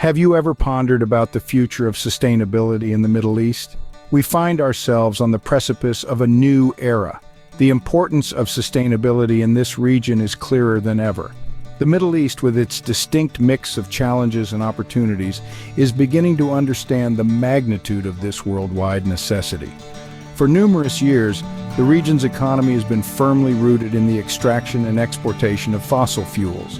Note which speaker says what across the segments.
Speaker 1: Have you ever pondered about the future of sustainability in the Middle East? We find ourselves on the precipice of a new era. The importance of sustainability in this region is clearer than ever. The Middle East, with its distinct mix of challenges and opportunities, is beginning to understand the magnitude of this worldwide necessity. For numerous years, the region's economy has been firmly rooted in the extraction and exportation of fossil fuels.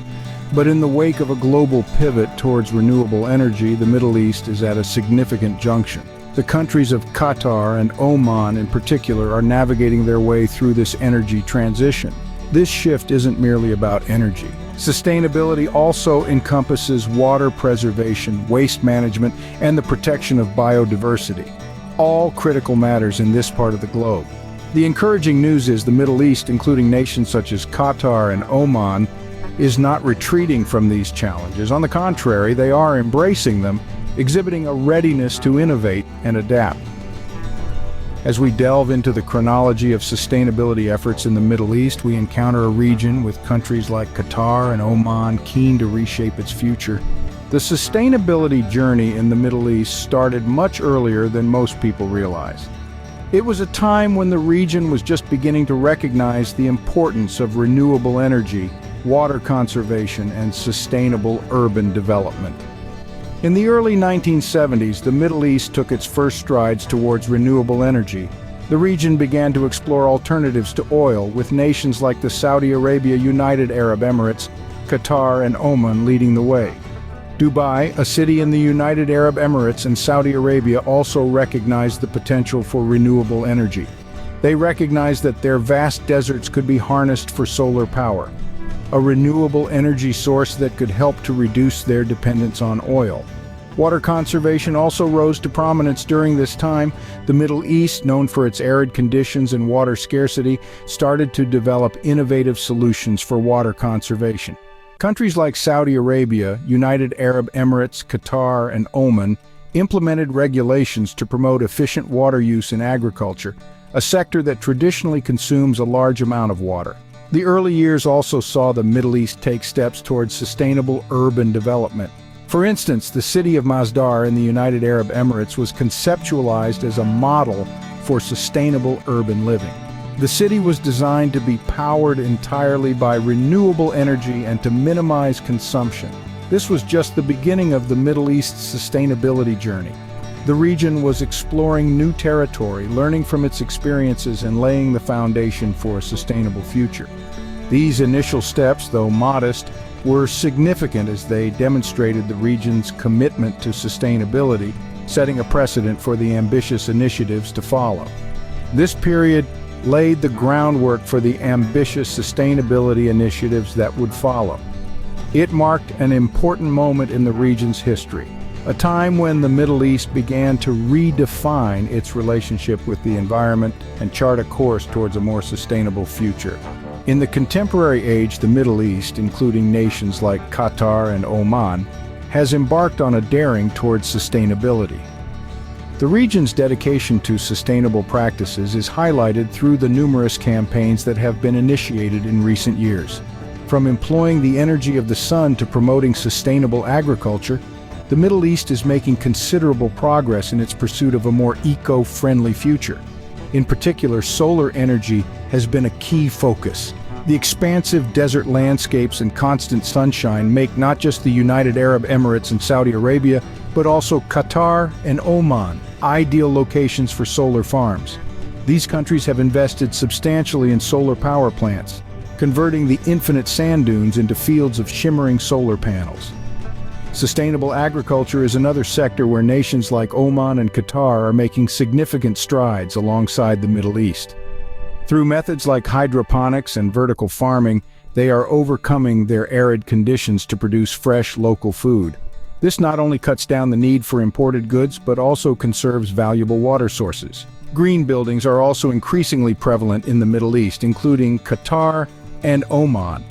Speaker 1: But in the wake of a global pivot towards renewable energy, the Middle East is at a significant junction. The countries of Qatar and Oman in particular are navigating their way through this energy transition. This shift isn't merely about energy. Sustainability also encompasses water preservation, waste management, and the protection of biodiversity, all critical matters in this part of the globe. The encouraging news is the Middle East, including nations such as Qatar and Oman, is not retreating from these challenges. On the contrary, they are embracing them, exhibiting a readiness to innovate and adapt. As we delve into the chronology of sustainability efforts in the Middle East, we encounter a region with countries like Qatar and Oman keen to reshape its future. The sustainability journey in the Middle East started much earlier than most people realize. It was a time when the region was just beginning to recognize the importance of renewable energy, water conservation, and sustainable urban development. In the early 1970s, the Middle East took its first strides towards renewable energy. The region began to explore alternatives to oil, with nations like the Saudi Arabia, United Arab Emirates, Qatar, and Oman leading the way. Dubai, a city in the United Arab Emirates and Saudi Arabia, also recognized the potential for renewable energy. They recognized that their vast deserts could be harnessed for solar power, a renewable energy source that could help to reduce their dependence on oil. Water conservation also rose to prominence during this time. The Middle East, known for its arid conditions and water scarcity, started to develop innovative solutions for water conservation. Countries like Saudi Arabia, United Arab Emirates, Qatar, and Oman implemented regulations to promote efficient water use in agriculture, a sector that traditionally consumes a large amount of water. The early years also saw the Middle East take steps towards sustainable urban development. For instance, the city of Masdar in the United Arab Emirates was conceptualized as a model for sustainable urban living. The city was designed to be powered entirely by renewable energy and to minimize consumption. This was just the beginning of the Middle East's sustainability journey. The region was exploring new territory, learning from its experiences and laying the foundation for a sustainable future. These initial steps, though modest, were significant as they demonstrated the region's commitment to sustainability, setting a precedent for the ambitious initiatives to follow. This period laid the groundwork for the ambitious sustainability initiatives that would follow. It marked an important moment in the region's history, a time when the Middle East began to redefine its relationship with the environment and chart a course towards a more sustainable future. In the contemporary age, the Middle East, including nations like Qatar and Oman, has embarked on a daring towards sustainability. The region's dedication to sustainable practices is highlighted through the numerous campaigns that have been initiated in recent years. From employing the energy of the sun to promoting sustainable agriculture, the Middle East is making considerable progress in its pursuit of a more eco-friendly future. In particular, solar energy has been a key focus. The expansive desert landscapes and constant sunshine make not just the United Arab Emirates and Saudi Arabia, but also Qatar and Oman ideal locations for solar farms. These countries have invested substantially in solar power plants, converting the infinite sand dunes into fields of shimmering solar panels. Sustainable agriculture is another sector where nations like Oman and Qatar are making significant strides alongside the Middle East. Through methods like hydroponics and vertical farming, they are overcoming their arid conditions to produce fresh, local food. This not only cuts down the need for imported goods, but also conserves valuable water sources. Green buildings are also increasingly prevalent in the Middle East, including Qatar and Oman.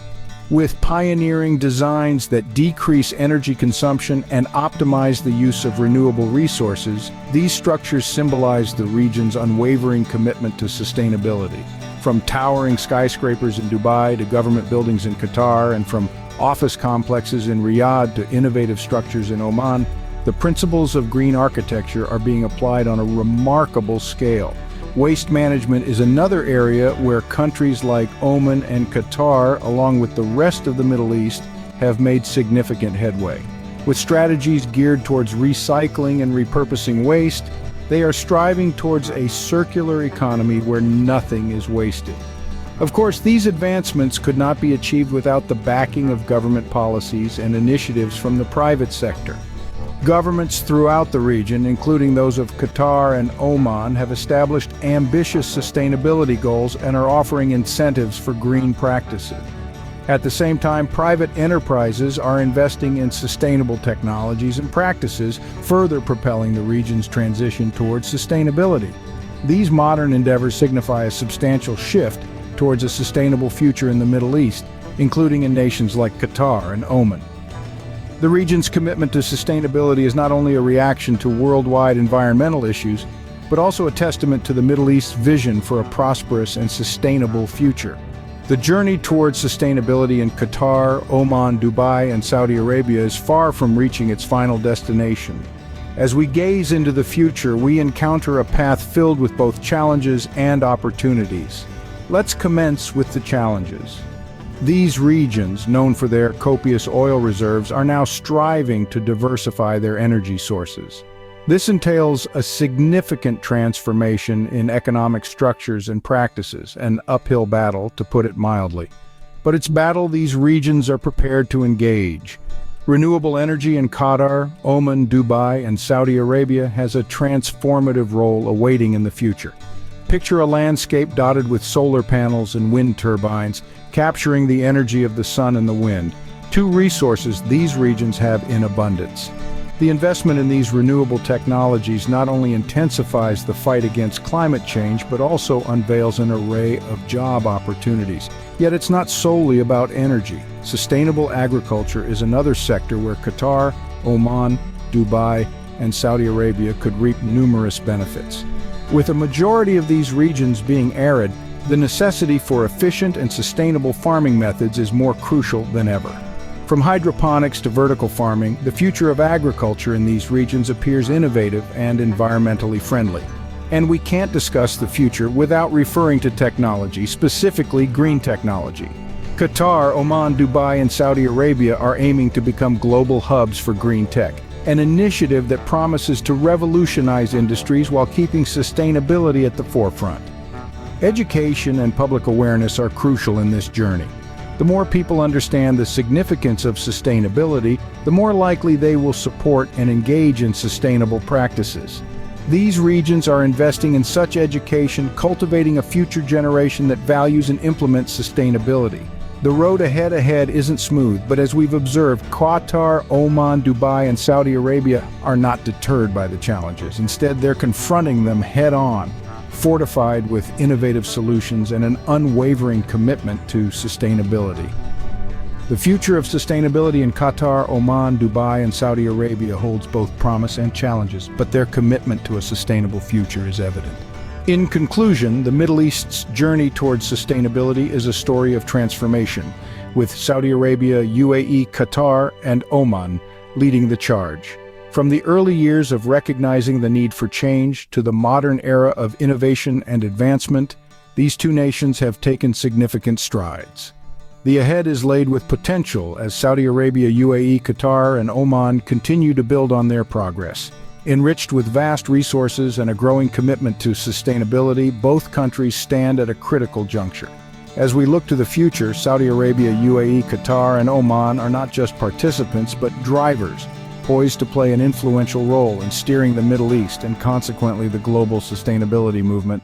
Speaker 1: With pioneering designs that decrease energy consumption and optimize the use of renewable resources, these structures symbolize the region's unwavering commitment to sustainability. From towering skyscrapers in Dubai to government buildings in Qatar, and from office complexes in Riyadh to innovative structures in Oman, the principles of green architecture are being applied on a remarkable scale. Waste management is another area where countries like Oman and Qatar, along with the rest of the Middle East, have made significant headway. With strategies geared towards recycling and repurposing waste, they are striving towards a circular economy where nothing is wasted. Of course, these advancements could not be achieved without the backing of government policies and initiatives from the private sector. Governments throughout the region, including those of Qatar and Oman, have established ambitious sustainability goals and are offering incentives for green practices. At the same time, private enterprises are investing in sustainable technologies and practices, further propelling the region's transition towards sustainability. These modern endeavors signify a substantial shift towards a sustainable future in the Middle East, including in nations like Qatar and Oman. The region's commitment to sustainability is not only a reaction to worldwide environmental issues, but also a testament to the Middle East's vision for a prosperous and sustainable future. The journey towards sustainability in Qatar, Oman, Dubai, and Saudi Arabia is far from reaching its final destination. As we gaze into the future, we encounter a path filled with both challenges and opportunities. Let's commence with the challenges. These regions, known for their copious oil reserves, are now striving to diversify their energy sources. This entails a significant transformation in economic structures and practices, an uphill battle, to put it mildly. But it's battle these regions are prepared to engage. Renewable energy in Qatar, Oman, Dubai, and Saudi Arabia has a transformative role awaiting in the future. Picture a landscape dotted with solar panels and wind turbines, capturing the energy of the sun and the wind, two resources these regions have in abundance. The investment in these renewable technologies not only intensifies the fight against climate change, but also unveils an array of job opportunities. Yet it's not solely about energy. Sustainable agriculture is another sector where Qatar, Oman, Dubai, and Saudi Arabia could reap numerous benefits. With a majority of these regions being arid, the necessity for efficient and sustainable farming methods is more crucial than ever. From hydroponics to vertical farming, the future of agriculture in these regions appears innovative and environmentally friendly. And we can't discuss the future without referring to technology, specifically green technology. Qatar, Oman, Dubai, and Saudi Arabia are aiming to become global hubs for green tech, an initiative that promises to revolutionize industries while keeping sustainability at the forefront. Education and public awareness are crucial in this journey. The more people understand the significance of sustainability, the more likely they will support and engage in sustainable practices. These regions are investing in such education, cultivating a future generation that values and implements sustainability. The road ahead isn't smooth, but as we've observed, Qatar, Oman, Dubai, and Saudi Arabia are not deterred by the challenges. Instead, they're confronting them head-on, fortified with innovative solutions and an unwavering commitment to sustainability. The future of sustainability in Qatar, Oman, Dubai, and Saudi Arabia holds both promise and challenges, but their commitment to a sustainable future is evident. In conclusion, the Middle East's journey towards sustainability is a story of transformation, with Saudi Arabia, UAE, Qatar, and Oman leading the charge. From the early years of recognizing the need for change to the modern era of innovation and advancement, these two nations have taken significant strides. The ahead is laid with potential as Saudi Arabia, UAE, Qatar, and Oman continue to build on their progress. Enriched with vast resources and a growing commitment to sustainability, both countries stand at a critical juncture. As we look to the future, Saudi Arabia, UAE, Qatar, and Oman are not just participants, but drivers, poised to play an influential role in steering the Middle East and consequently the global sustainability movement